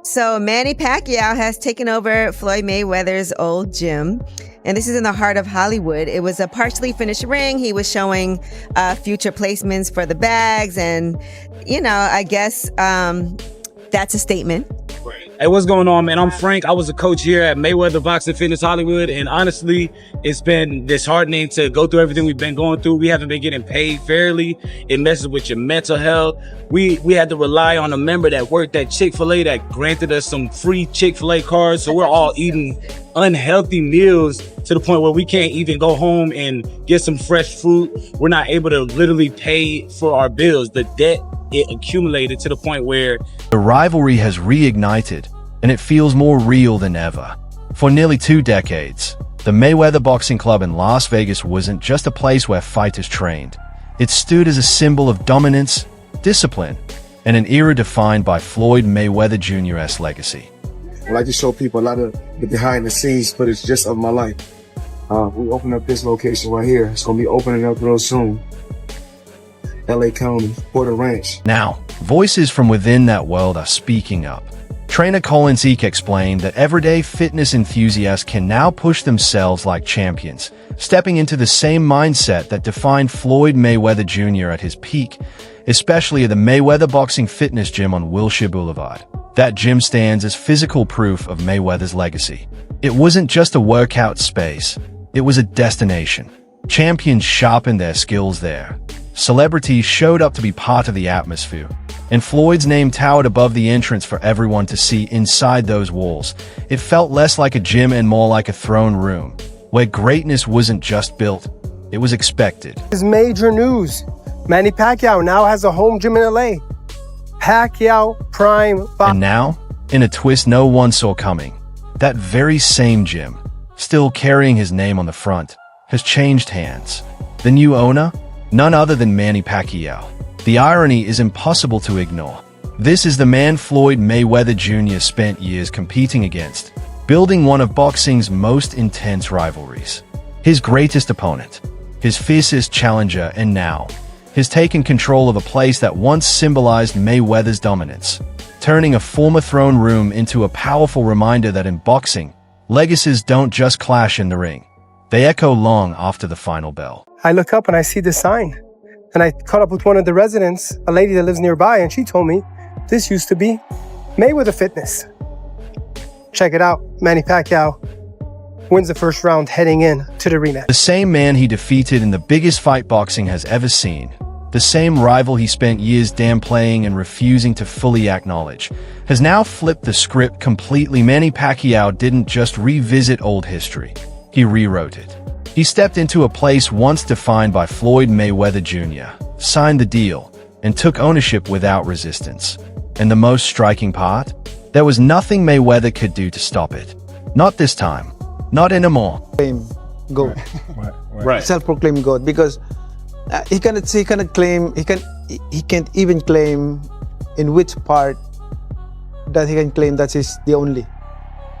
So Manny Pacquiao has taken over Floyd Mayweather's old gym. And this is in the heart of Hollywood. It was a partially finished ring. He was showing future placements for the bags. And, I guess that's a statement. Hey, what's going on, man? I'm Frank. I was a coach here at Mayweather Boxing Fitness Hollywood. And honestly, it's been disheartening to go through everything we've been going through. We haven't been getting paid fairly. It messes with your mental health. We had to rely on a member that worked at Chick-fil-A that granted us some free Chick-fil-A cards. So we're all eating unhealthy meals to the point where we can't even go home and get some fresh fruit. We're not able to literally pay for our bills. The debt, it accumulated to the point where the rivalry has reignited, and it feels more real than ever. For nearly 2 decades, the Mayweather Boxing Club in Las Vegas wasn't just a place where fighters trained. It stood as a symbol of dominance, discipline, and an era defined by Floyd Mayweather Jr.'s legacy. I like to show people a lot of the behind-the-scenes footage just of my life. We opened up this location right here. It's going to be opening up real soon. LA County, Porter Ranch. Now, voices from within that world are speaking up. Trainer Colin Zeke explained that everyday fitness enthusiasts can now push themselves like champions, stepping into the same mindset that defined Floyd Mayweather Jr. at his peak, especially at the Mayweather Boxing Fitness Gym on Wilshire Boulevard. That gym stands as physical proof of Mayweather's legacy. It wasn't just a workout space, it was a destination. Champions sharpened their skills there. Celebrities showed up to be part of the atmosphere, and Floyd's name towered above the entrance for everyone to see inside those walls. It felt less like a gym and more like a throne room, where greatness wasn't just built, it was expected. This is major news. Manny Pacquiao now has a home gym in LA. Pacquiao Prime. And now, in a twist no one saw coming, that very same gym, still carrying his name on the front, has changed hands. The new owner? None other than Manny Pacquiao. The irony is impossible to ignore. This is the man Floyd Mayweather Jr. spent years competing against, building one of boxing's most intense rivalries. His greatest opponent, his fiercest challenger, and now, has taken control of a place that once symbolized Mayweather's dominance, turning a former throne room into a powerful reminder that in boxing, legacies don't just clash in the ring. They echo long after the final bell. I look up and I see the sign. And I caught up with one of the residents, a lady that lives nearby, and she told me this used to be Mayweather Fitness. Check it out. Manny Pacquiao wins the first round heading in to the rematch. The same man he defeated in the biggest fight boxing has ever seen, the same rival he spent years downplaying and refusing to fully acknowledge, has now flipped the script completely. Manny Pacquiao didn't just revisit old history, he rewrote it. He stepped into a place once defined by Floyd Mayweather Jr., signed the deal, and took ownership without resistance. And the most striking part? There was nothing Mayweather could do to stop it. Not this time. Not anymore. GOAT. right. Self-proclaimed GOAT, because he can't even claim in which part that he can claim that he's the only.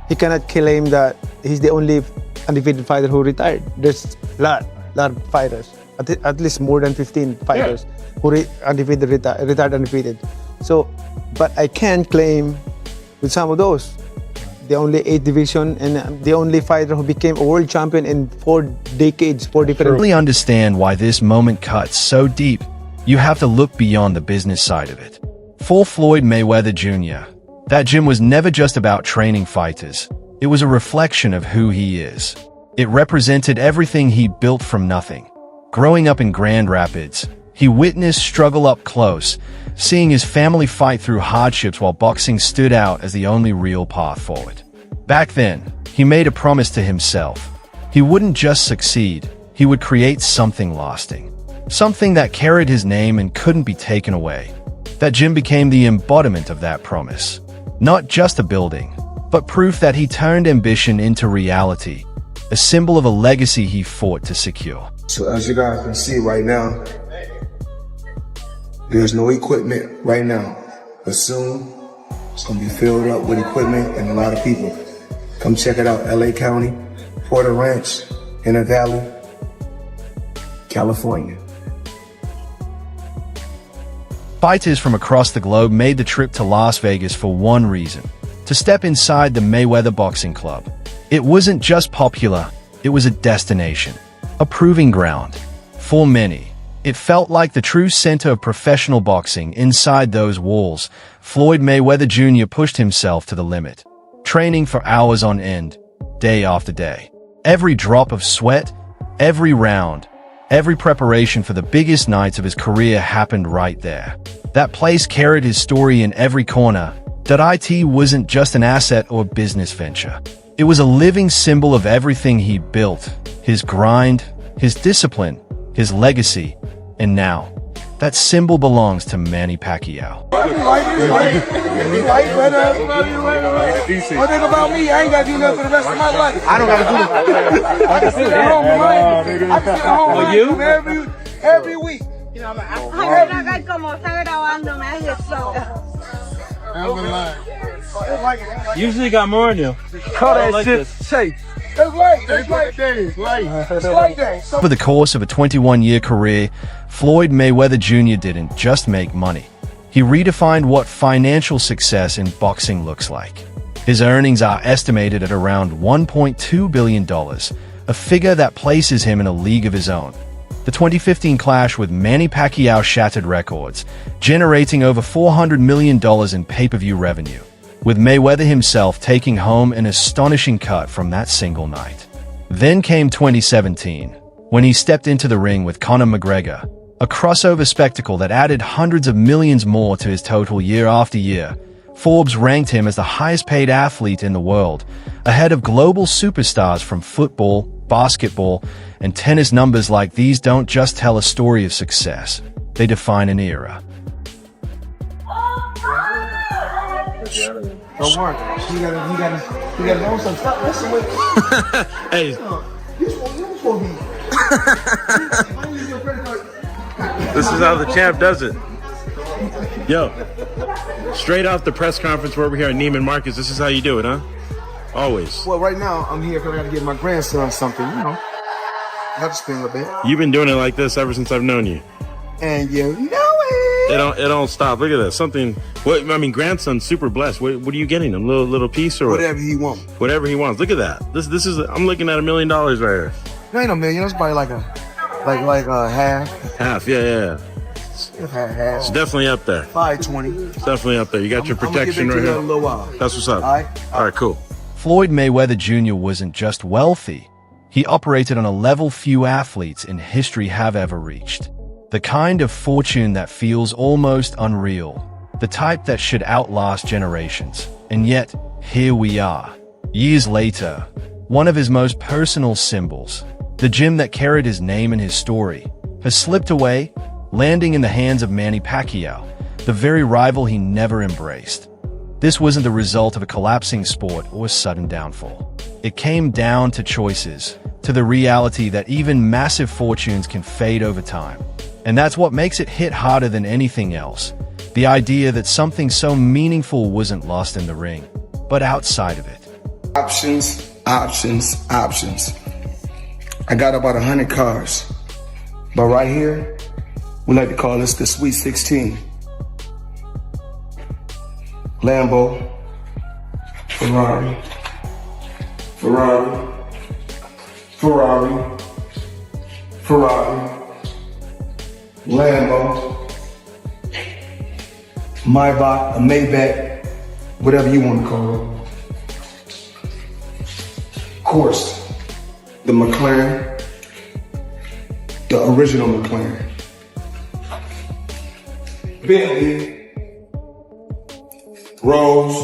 He cannot claim that he's the only undefeated fighter who retired. There's a lot of fighters, at least more than 15 fighters who retired undefeated. So, but I can claim with some of those, the only 8th division and the only fighter who became a world champion in 4 decades, 4 different. To really understand why this moment cuts so deep, you have to look beyond the business side of it. For Floyd Mayweather Jr., that gym was never just about training fighters. It was a reflection of who he is. It represented everything he built from nothing. Growing up in Grand Rapids, he witnessed struggle up close, seeing his family fight through hardships while boxing stood out as the only real path forward. Back then, he made a promise to himself. He wouldn't just succeed, he would create something lasting. Something that carried his name and couldn't be taken away. That gym became the embodiment of that promise. Not just a building, but proof that he turned ambition into reality, a symbol of a legacy he fought to secure. So as you guys can see right now, there's no equipment right now, but soon it's gonna be filled up with equipment and a lot of people. Come check it out, LA County, Porter Ranch, in the Valley, California. Fighters from across the globe made the trip to Las Vegas for one reason: to step inside the Mayweather Boxing Club. It wasn't just popular, it was a destination, a proving ground. For many, it felt like the true center of professional boxing. Inside those walls, Floyd Mayweather Jr. pushed himself to the limit, training for hours on end, day after day. Every drop of sweat, every round, every preparation for the biggest nights of his career happened right there. That place carried his story in every corner. It wasn't just an asset or business venture. It was a living symbol of everything he built, his grind, his discipline, his legacy, and now, that symbol belongs to Manny Pacquiao. One thing about me, I ain't got to do nothing for the rest of my life. I don't got to do nothing. I can sit at home, I can sit at home every week. Usually got more than you. Call that shit safe. It's like that. Over the course of a 21-year career, Floyd Mayweather Jr. didn't just make money. He redefined what financial success in boxing looks like. His earnings are estimated at around $1.2 billion, a figure that places him in a league of his own. The 2015 clash with Manny Pacquiao shattered records, generating over $400 million in pay-per-view revenue, with Mayweather himself taking home an astonishing cut from that single night. Then came 2017, when he stepped into the ring with Conor McGregor, a crossover spectacle that added hundreds of millions more to his total year after year. Forbes ranked him as the highest-paid athlete in the world, ahead of global superstars from football, basketball, and tennis. Numbers like these don't just tell a story of success, they define an era. Don't worry. You gotta know some stuff. Listen with Hey, this is how the champ does it. Yo, straight off the press conference where we're here at Neiman Marcus, this is how you do it, huh? Always. Well, right now I'm here because I gotta give my grandson something, you know. I have to spend a little bit. You've been doing it like this ever since I've known you. And you know it. It don't stop. Look at that. Something. What I mean, grandson's super blessed. What are you getting him? Little piece or Whatever he wants. whatever he wants. Look at that. This is. I'm looking at $1 million right here. It ain't no million. It's probably like a half. Half. Yeah. Half. It's definitely up there. 520. It's definitely up there. You got your protection I'm gonna give it right to you here. in a little while. That's what's up. All right. Cool. Floyd Mayweather Jr. wasn't just wealthy. He operated on a level few athletes in history have ever reached. The kind of fortune that feels almost unreal. The type that should outlast generations. And yet, here we are. Years later, one of his most personal symbols, the gym that carried his name and his story, has slipped away, landing in the hands of Manny Pacquiao, the very rival he never embraced. This wasn't the result of a collapsing sport or a sudden downfall. It came down to choices, to the reality that even massive fortunes can fade over time. And that's what makes it hit harder than anything else. The idea that something so meaningful wasn't lost in the ring, but outside of it. Options. I got about 100 cars. But right here, we like to call this the Sweet 16. Lambo, Ferrari, Lambo, Maybach, a Maybach, whatever you want to call it. Of course, the McLaren, the original McLaren. Bentley, Rolls,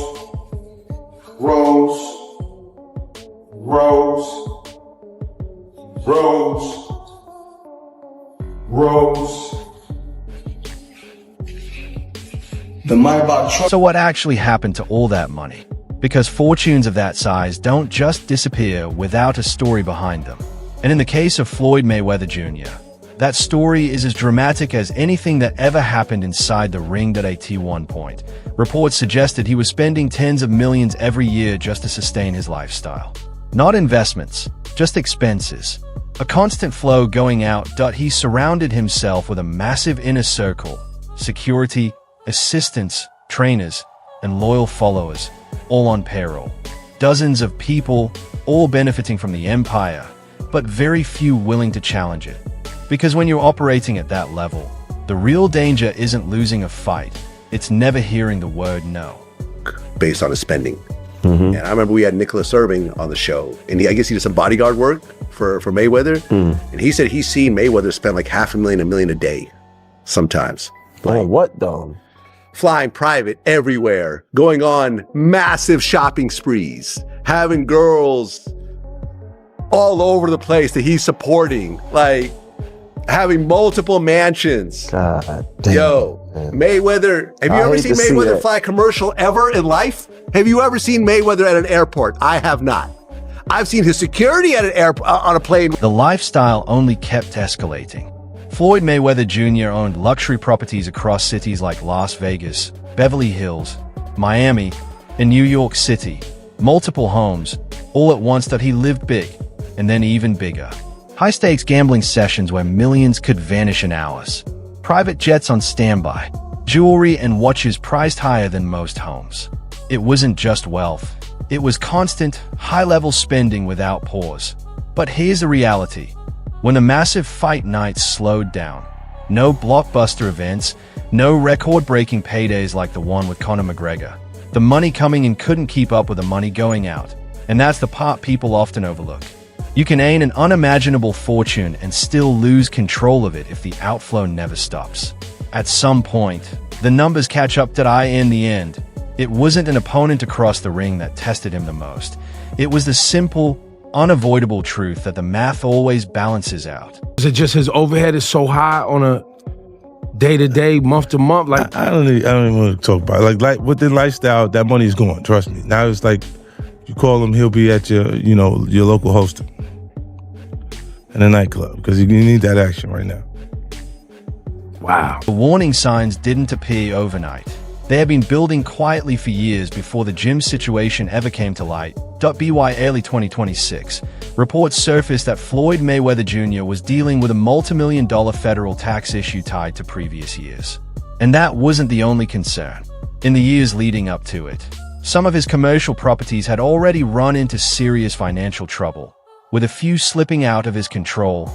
the Maybach truck. So what actually happened to all that money? Because fortunes of that size don't just disappear without a story behind them. And in the case of Floyd Mayweather Jr., that story is as dramatic as anything that ever happened inside the ring. At one point, reports suggested he was spending tens of millions every year just to sustain his lifestyle. Not investments, just expenses. A constant flow going out. He surrounded himself with a massive inner circle, security, assistants, trainers, and loyal followers, all on payroll. Dozens of people, all benefiting from the empire, but very few willing to challenge it. Because when you're operating at that level, the real danger isn't losing a fight, it's never hearing the word no. Based on his spending. And I remember we had Nicholas Irving on the show, and I guess he did some bodyguard work for Mayweather. And he said he's seen Mayweather spend like $500,000, $1 million a day sometimes. Like what though? Flying private everywhere, going on massive shopping sprees, having girls all over the place that he's supporting, like having multiple mansions. God damn. Yo, man. Mayweather, have you ever seen Mayweather fly a commercial ever in life? Have you ever seen Mayweather at an airport? I have not. I've seen his security at an airport on a plane. The lifestyle only kept escalating. Floyd Mayweather Jr. owned luxury properties across cities like Las Vegas, Beverly Hills, Miami, and New York City. Multiple homes, all at once that he lived big, and then even bigger. High-stakes gambling sessions where millions could vanish in hours. Private jets on standby. Jewelry and watches priced higher than most homes. It wasn't just wealth. It was constant, high-level spending without pause. But here's the reality. When the massive fight nights slowed down, no blockbuster events, no record-breaking paydays like the one with Conor McGregor, the money coming in couldn't keep up with the money going out. And that's the part people often overlook. You can earn an unimaginable fortune and still lose control of it if the outflow never stops. At some point, the numbers catch up that in the end. It wasn't an opponent across the ring that tested him the most. It was the simple, unavoidable truth that the math always balances out. Is it just his overhead is so high on a day-to-day, month-to-month? Like I don't even want to talk about it. Like with the lifestyle, that money's gone, trust me. Now it's like, you call him, he'll be at your local hosting in a nightclub because you need that action right now. Wow. The warning signs didn't appear overnight. They had been building quietly for years before the gym situation ever came to light. By early 2026, reports surfaced that Floyd Mayweather Jr. was dealing with a multi-million-dollar federal tax issue tied to previous years. And that wasn't the only concern. In the years leading up to it, some of his commercial properties had already run into serious financial trouble, with a few slipping out of his control.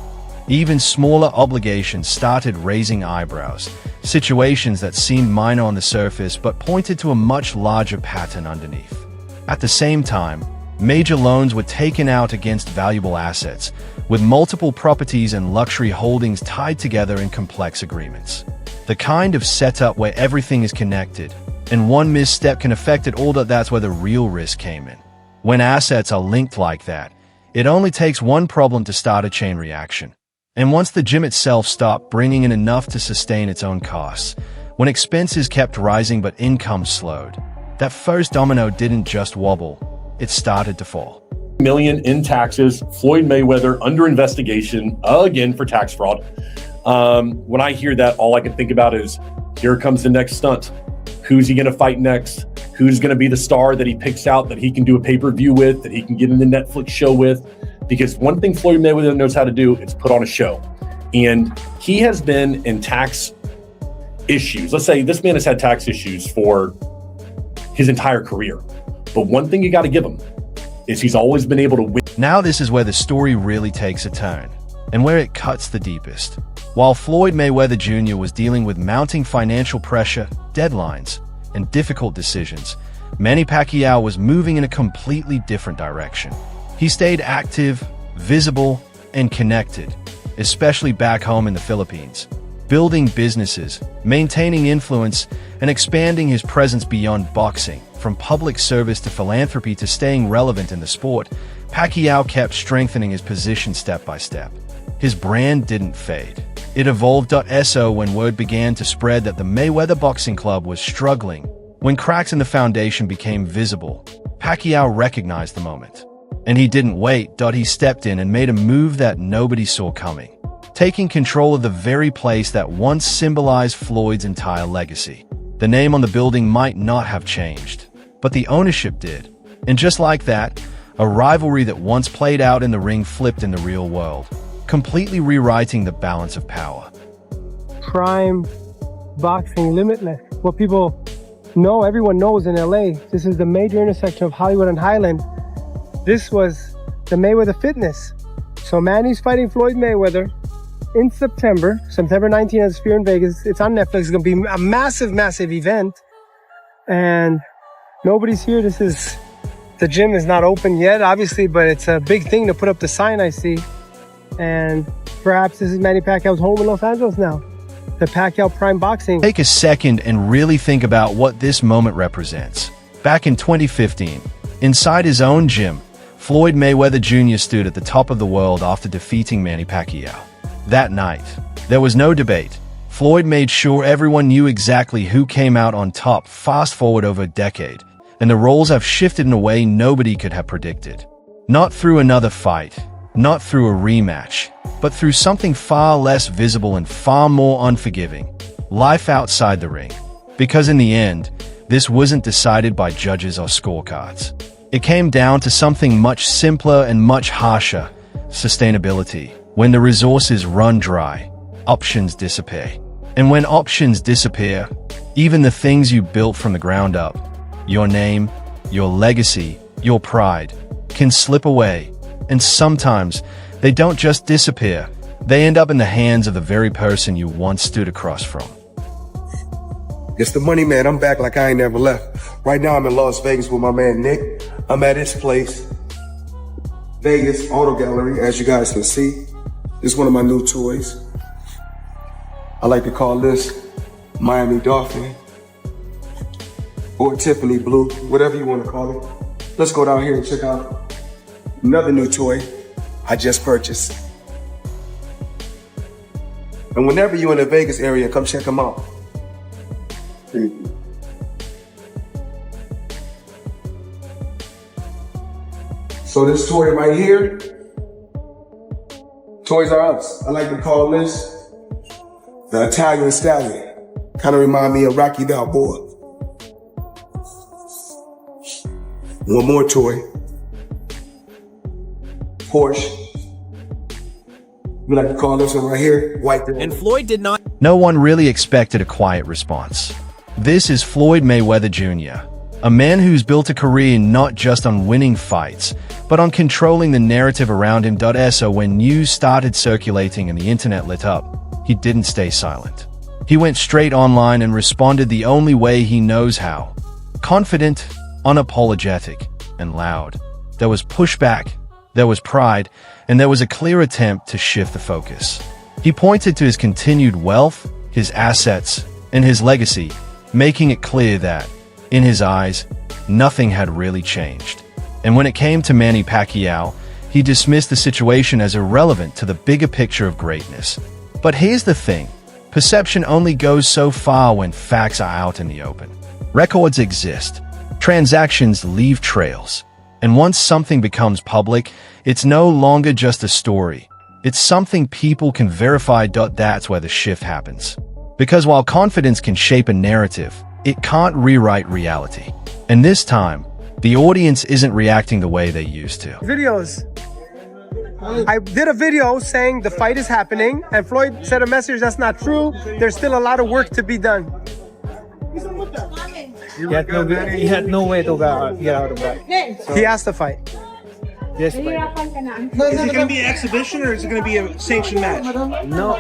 Even smaller obligations started raising eyebrows, situations that seemed minor on the surface but pointed to a much larger pattern underneath. At the same time, major loans were taken out against valuable assets, with multiple properties and luxury holdings tied together in complex agreements. The kind of setup where everything is connected, and one misstep can affect it all. That's where the real risk came in. When assets are linked like that, it only takes one problem to start a chain reaction. And once the gym itself stopped bringing in enough to sustain its own costs, when expenses kept rising but income slowed, that first domino didn't just wobble, it started to fall. Million in taxes, Floyd Mayweather under investigation again for tax fraud. When I hear that, all I can think about is, here comes the next stunt. Who's he going to fight next? Who's going to be the star that he picks out that he can do a pay-per-view with, that he can get in the Netflix show with? Because one thing Floyd Mayweather knows how to do is put on a show. And he has been in tax issues. Let's say this man has had tax issues for his entire career. But one thing you got to give him is he's always been able to win. Now this is where the story really takes a turn, and where it cuts the deepest. While Floyd Mayweather Jr. was dealing with mounting financial pressure, deadlines, and difficult decisions, Manny Pacquiao was moving in a completely different direction. He stayed active, visible, and connected, especially back home in the Philippines, building businesses, maintaining influence, and expanding his presence beyond boxing. From public service to philanthropy to staying relevant in the sport, Pacquiao kept strengthening his position step by step. His brand didn't fade. It evolved. So when word began to spread that the Mayweather Boxing Club was struggling, when cracks in the foundation became visible, Pacquiao recognized the moment. And he didn't wait. He stepped in and made a move that nobody saw coming, taking control of the very place that once symbolized Floyd's entire legacy. The name on the building might not have changed, but the ownership did. And just like that, a rivalry that once played out in the ring flipped in the real world, completely rewriting the balance of power. Prime boxing, limitless. What people No, everyone knows in LA, this is the major intersection of Hollywood and Highland. This was the Mayweather Fitness. So Manny's fighting Floyd Mayweather in September 19th at Sphere in Vegas. It's on Netflix. It's going to be a massive, massive event. And nobody's here. The gym is not open yet, obviously, but it's a big thing to put up the sign I see. And perhaps this is Manny Pacquiao's home in Los Angeles now. The Pacquiao Prime Boxing. Take a second and really think about what this moment represents. Back in 2015, inside his own gym, Floyd Mayweather Jr. stood at the top of the world after defeating Manny Pacquiao. That night, there was no debate. Floyd made sure everyone knew exactly who came out on top. Fast forward over a decade, and the roles have shifted in a way nobody could have predicted. Not through another fight, not through a rematch, but through something far less visible and far more unforgiving. Life outside the ring. Because in the end, this wasn't decided by judges or scorecards. It came down to something much simpler and much harsher: sustainability. When the resources run dry, options disappear. And when options disappear, even the things you built from the ground up, your name, your legacy, your pride, can slip away. And sometimes, they don't just disappear, they end up in the hands of the very person you once stood across from. It's the money, man. I'm back like I ain't never left. Right now, I'm in Las Vegas with my man, Nick. I'm at his place, Vegas Auto Gallery, as you guys can see. This is one of my new toys. I like to call this Miami Dolphin or Tiffany Blue, whatever you want to call it. Let's go down here and check out another new toy I just purchased. And whenever you're in the Vegas area, come check them out. So this toy right here, Toys R Us. I like to call this the Italian Stallion. Kind of remind me of Rocky Balboa. One more toy. Porsche. We like to call this one right here, White. And Floyd did not. No one really expected a quiet response. This is Floyd Mayweather Jr., a man who's built a career not just on winning fights, but on controlling the narrative around him. So when news started circulating and the internet lit up, he didn't stay silent. He went straight online and responded the only way he knows how. Confident, unapologetic, and loud. There was pushback, there was pride, and there was a clear attempt to shift the focus. He pointed to his continued wealth, his assets, and his legacy, making it clear that, in his eyes, nothing had really changed. And when it came to Manny Pacquiao, he dismissed the situation as irrelevant to the bigger picture of greatness. But here's the thing. Perception only goes so far when facts are out in the open. Records exist. Transactions leave trails. And once something becomes public, it's no longer just a story. It's something people can verify. That's where the shift happens. Because while confidence can shape a narrative, it can't rewrite reality. And this time, the audience isn't reacting the way they used to. Videos. I did a video saying the fight is happening, and Floyd said a message that's not true. There's still a lot of work to be done. He had no way to get out of that. So he asked to fight. Yes, Is it going to be an exhibition or is it going to be a sanctioned match? No,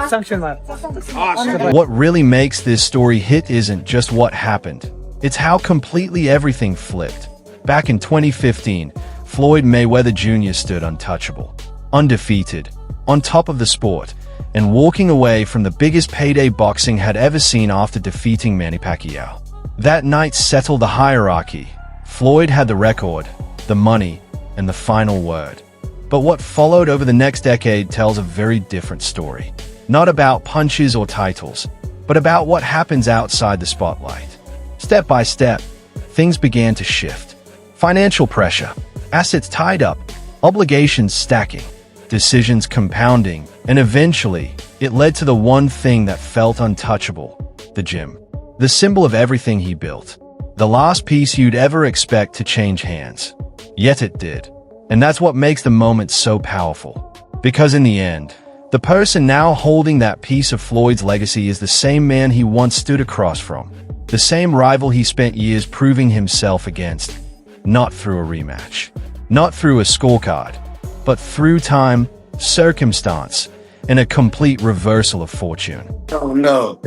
sanctioned match. Awesome. What really makes this story hit isn't just what happened. It's how completely everything flipped. Back in 2015, Floyd Mayweather Jr. stood untouchable, undefeated, on top of the sport, and walking away from the biggest payday boxing had ever seen after defeating Manny Pacquiao. That night settled the hierarchy. Floyd had the record, the money, and the final word. But what followed over the next decade tells a very different story. Not about punches or titles, but about what happens outside the spotlight. Step by step, things began to shift. Financial pressure, assets tied up, obligations stacking, decisions compounding, and eventually, it led to the one thing that felt untouchable: the gym. The symbol of everything he built. The last piece you'd ever expect to change hands. Yet it did. And that's what makes the moment so powerful. Because in the end, the person now holding that piece of Floyd's legacy is the same man he once stood across from. The same rival he spent years proving himself against, not through a rematch, not through a scorecard, but through time, circumstance, and a complete reversal of fortune. Oh no,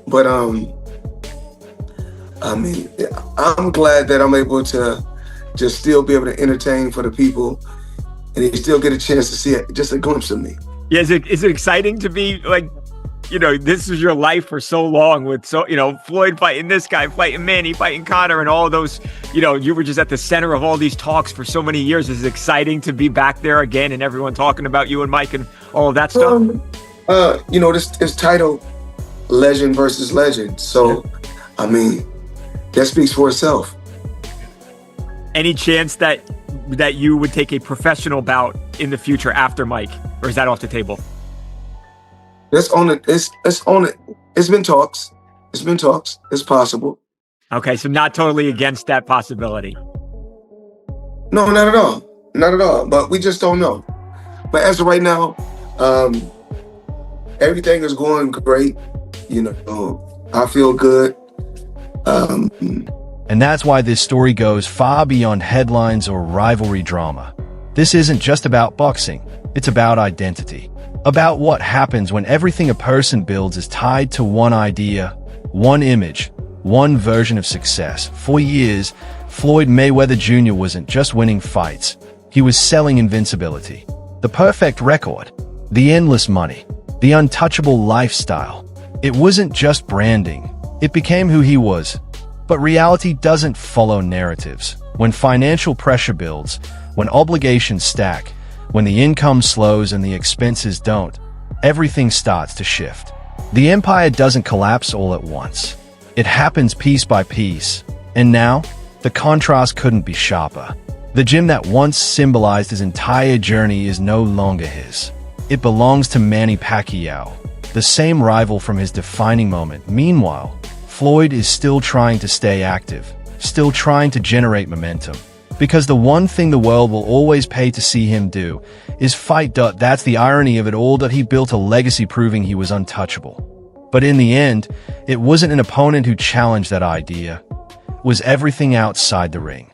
but I mean, I'm glad that I'm able to just still be able to entertain for the people, and they still get a chance to see just a glimpse of me. Yeah, is it exciting to be like, you know, this is your life for so long with Floyd fighting this guy, fighting Manny, fighting Conor, and all those, you were just at the center of all these talks for so many years. Is it exciting to be back there again and everyone talking about you and Mike and all of that stuff? This title, legend versus legend. So, I mean, that speaks for itself. Any chance that you would take a professional bout in the future after Mike, or is that off the table? It's on it. It's on it. It's been talks. It's possible. Okay, so not totally against that possibility. No, not at all. But we just don't know. But as of right now, everything is going great. I feel good. And that's why this story goes far beyond headlines or rivalry drama. This isn't just about boxing. It's about identity. About what happens when everything a person builds is tied to one idea, one image, one version of success. For years, Floyd Mayweather Jr. wasn't just winning fights. He was selling invincibility. The perfect record. The endless money. The untouchable lifestyle. It wasn't just branding. It became who he was. But reality doesn't follow narratives. When financial pressure builds, when obligations stack, when the income slows and the expenses don't, everything starts to shift. The empire doesn't collapse all at once. It happens piece by piece. And now, the contrast couldn't be sharper. The gym that once symbolized his entire journey is no longer his. It belongs to Manny Pacquiao, the same rival from his defining moment. Meanwhile, Floyd is still trying to stay active, still trying to generate momentum. Because the one thing the world will always pay to see him do is fight. That's the irony of it all, that he built a legacy proving he was untouchable. But in the end, it wasn't an opponent who challenged that idea. It was everything outside the ring.